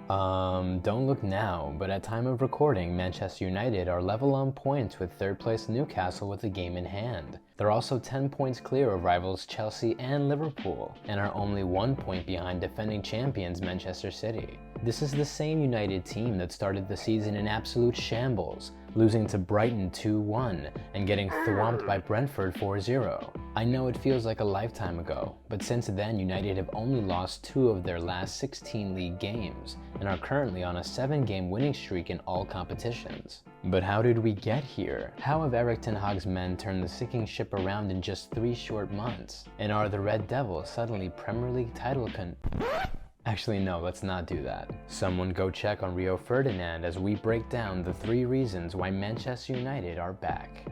Don't look now, but at time of recording, Manchester United are level on points with third place Newcastle with a game in hand. They're also 10 points clear of rivals Chelsea and Liverpool, and are only 1 point behind defending champions Manchester City. This is the same United team that started the season in absolute shambles, losing to Brighton 2-1 and getting thwomped by Brentford 4-0. I know it feels like a lifetime ago, but since then United have only lost 2 of their last 16 league games and are currently on a 7-game winning streak in all competitions. But how did we get here? How have Erik Ten Hag's men turned the sinking ship around in just 3 short months? And are the Red Devils suddenly Premier League title Actually, no, let's not do that. Someone go check on Rio Ferdinand as we break down the 3 reasons why Manchester United are back.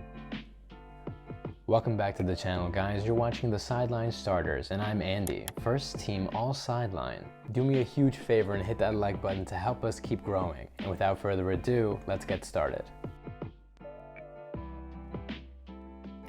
Welcome back to the channel, guys. You're watching the Sideline Starters, and I'm Andy, first team all sideline. Do me a huge favor and hit that like button to help us keep growing. And without further ado, let's get started.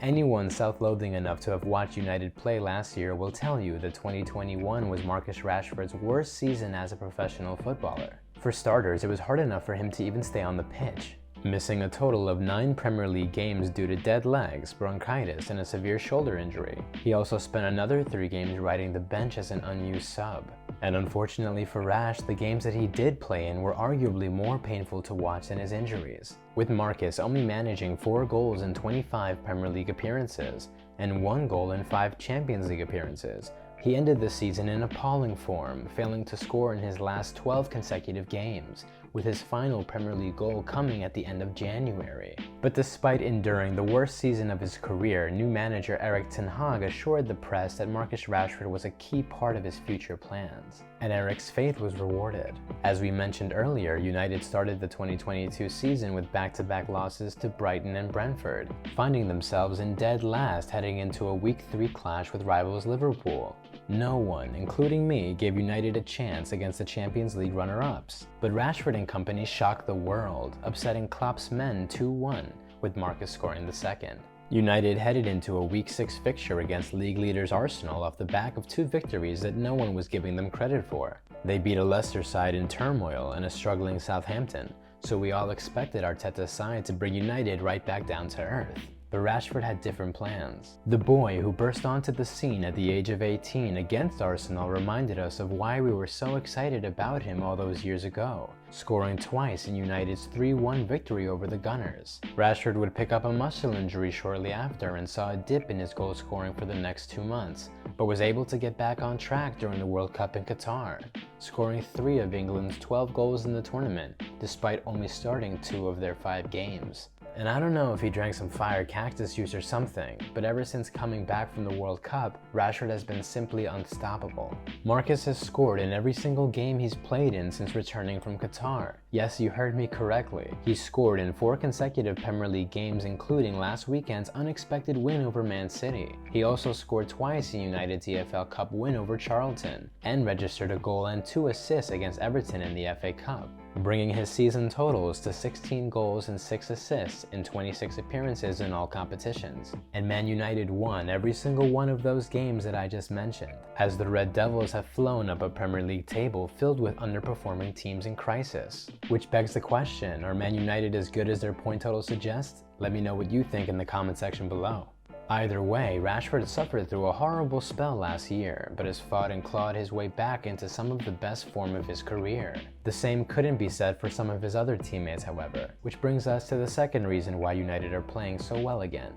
Anyone self-loathing enough to have watched United play last year will tell you that 2021 was Marcus Rashford's worst season as a professional footballer. For starters, it was hard enough for him to even stay on the pitch, missing a total of 9 Premier League games due to dead legs, bronchitis, and a severe shoulder injury. He also spent another 3 games riding the bench as an unused sub. And unfortunately for Rash, the games that he did play in were arguably more painful to watch than his injuries, with Marcus only managing 4 goals in 25 Premier League appearances and 1 goal in 5 Champions League appearances. He ended the season in appalling form, failing to score in his last 12 consecutive games, with his final Premier League goal coming at the end of January. But despite enduring the worst season of his career, new manager Erik Ten Hag assured the press that Marcus Rashford was a key part of his future plans, and Erik's faith was rewarded. As we mentioned earlier, United started the 2022 season with back-to-back losses to Brighton and Brentford, finding themselves in dead last heading into a Week 3 clash with rivals Liverpool. No one, including me, gave United a chance against the Champions League runner-ups, but Rashford and company shocked the world, upsetting Klopp's men 2-1, with Marcus scoring the second. United headed into a Week 6 fixture against league leaders Arsenal off the back of 2 victories that no one was giving them credit for. They beat a Leicester side in turmoil and a struggling Southampton, so we all expected Arteta's side to bring United right back down to earth. But Rashford had different plans. The boy who burst onto the scene at the age of 18 against Arsenal reminded us of why we were so excited about him all those years ago, scoring twice in United's 3-1 victory over the Gunners. Rashford would pick up a muscle injury shortly after and saw a dip in his goal scoring for the next 2 months, but was able to get back on track during the World Cup in Qatar, scoring 3 of England's 12 goals in the tournament, despite only starting 2 of their 5 games. And I don't know if he drank some fire cactus juice or something, but ever since coming back from the World Cup, Rashford has been simply unstoppable. Marcus has scored in every single game he's played in since returning from Qatar. Yes, you heard me correctly. He scored in 4 consecutive Premier League games, including last weekend's unexpected win over Man City. He also scored twice in United's EFL Cup win over Charlton, and registered a goal and 2 assists against Everton in the FA Cup, bringing his season totals to 16 goals and 6 assists in 26 appearances in all competitions. And Man United won every single one of those games that I just mentioned, as the Red Devils have flown up a Premier League table filled with underperforming teams in crisis. Which begs the question, are Man United as good as their point total suggests? Let me know what you think in the comment section below. Either way, Rashford suffered through a horrible spell last year, but has fought and clawed his way back into some of the best form of his career. The same couldn't be said for some of his other teammates, however, which brings us to the second reason why United are playing so well again.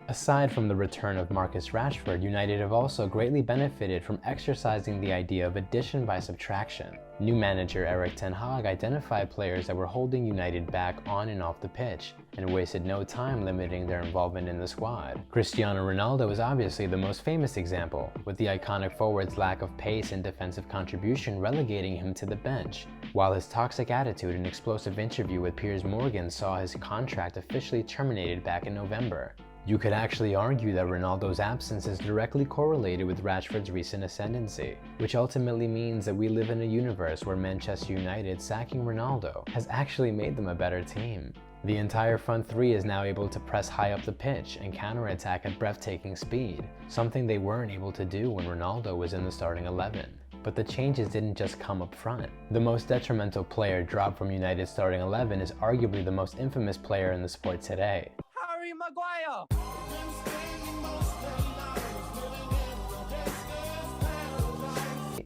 Aside from the return of Marcus Rashford, United have also greatly benefited from exercising the idea of addition by subtraction. New manager Erik Ten Hag identified players that were holding United back on and off the pitch, and wasted no time limiting their involvement in the squad. Cristiano Ronaldo is obviously the most famous example, with the iconic forward's lack of pace and defensive contribution relegating him to the bench, while his toxic attitude and explosive interview with Piers Morgan saw his contract officially terminated back in November. You could actually argue that Ronaldo's absence is directly correlated with Rashford's recent ascendancy, which ultimately means that we live in a universe where Manchester United sacking Ronaldo has actually made them a better team. The entire front three is now able to press high up the pitch and counterattack at breathtaking speed, something they weren't able to do when Ronaldo was in the starting 11. But the changes didn't just come up front. The most detrimental player dropped from United's starting 11 is arguably the most infamous player in the sport today. Harry Maguire!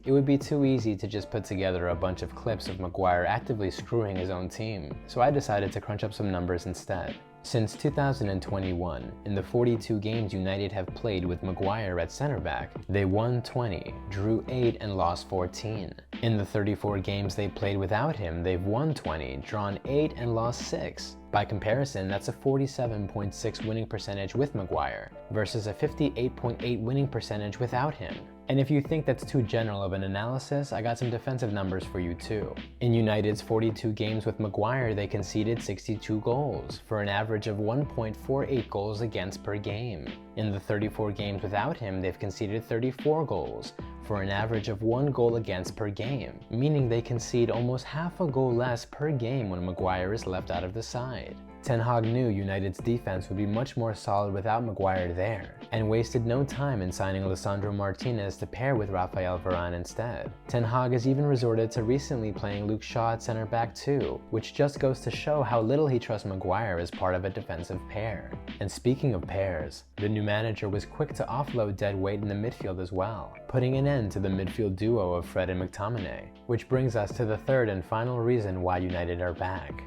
It would be too easy to just put together a bunch of clips of Maguire actively screwing his own team, so I decided to crunch up some numbers instead. Since 2021, in the 42 games United have played with Maguire at center back, they won 20, drew 8, and lost 14. In the 34 games they played without him, they've won 20, drawn 8, and lost 6. By comparison, that's a 47.6 winning percentage with Maguire versus a 58.8 winning percentage without him. And if you think that's too general of an analysis, I got some defensive numbers for you too. In United's 42 games with Maguire, they conceded 62 goals, for an average of 1.48 goals against per game. In the 34 games without him, they've conceded 34 goals, for an average of 1 goal against per game, meaning they concede almost half a goal less per game when Maguire is left out of the side. Ten Hag knew United's defense would be much more solid without Maguire there, and wasted no time in signing Lisandro Martinez to pair with Rafael Varane instead. Ten Hag has even resorted to recently playing Luke Shaw at center back too, which just goes to show how little he trusts Maguire as part of a defensive pair. And speaking of pairs, the new manager was quick to offload dead weight in the midfield as well, putting an end to the midfield duo of Fred and McTominay, which brings us to the third and final reason why United are back.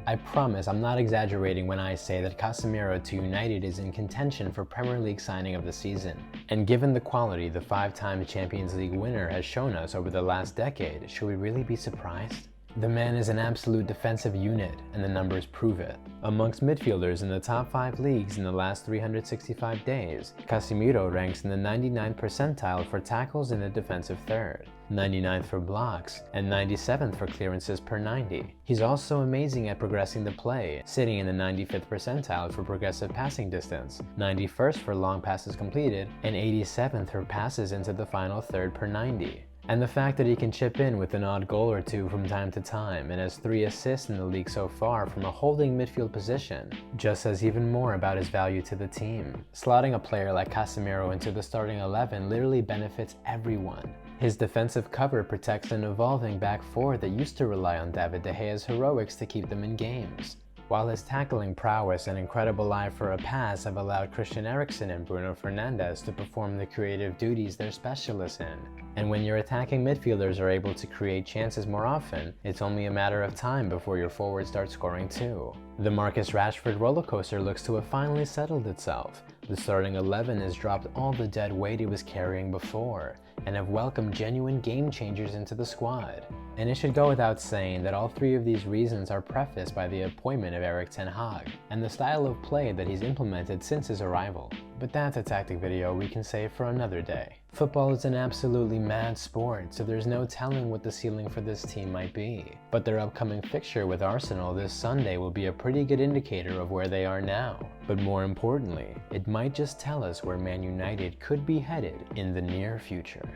I promise I'm not exaggerating when I say that Casemiro to United is in contention for Premier League signing of the season. And given the quality the 5-time Champions League winner has shown us over the last decade, should we really be surprised? The man is an absolute defensive unit, and the numbers prove it. Amongst midfielders in the top 5 leagues in the last 365 days, Casemiro ranks in the 99th percentile for tackles in the defensive third, 99th for blocks, and 97th for clearances per 90. He's also amazing at progressing the play, sitting in the 95th percentile for progressive passing distance, 91st for long passes completed, and 87th for passes into the final third per 90. And the fact that he can chip in with an odd goal or two from time to time and has 3 assists in the league so far from a holding midfield position just says even more about his value to the team. Slotting a player like Casemiro into the starting 11 literally benefits everyone. His defensive cover protects an evolving back four that used to rely on David De Gea's heroics to keep them in games, while his tackling prowess and incredible eye for a pass have allowed Christian Eriksen and Bruno Fernandes to perform the creative duties they're specialists in. And when your attacking midfielders are able to create chances more often, it's only a matter of time before your forwards start scoring too. The Marcus Rashford rollercoaster looks to have finally settled itself. The starting 11 has dropped all the dead weight he was carrying before, and have welcomed genuine game changers into the squad. And it should go without saying that all 3 of these reasons are prefaced by the appointment of Erik Ten Hag, and the style of play that he's implemented since his arrival. But that's a tactic video we can save for another day. Football is an absolutely mad sport, so there's no telling what the ceiling for this team might be. But their upcoming fixture with Arsenal this Sunday will be a pretty good indicator of where they are now. But more importantly, it might just tell us where Man United could be headed in the near future.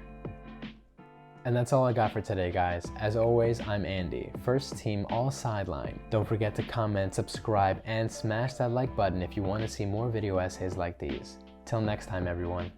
And that's all I got for today, guys. As always, I'm Andy, first team all sideline. Don't forget to comment, subscribe, and smash that like button if you want to see more video essays like these. Till next time, everyone.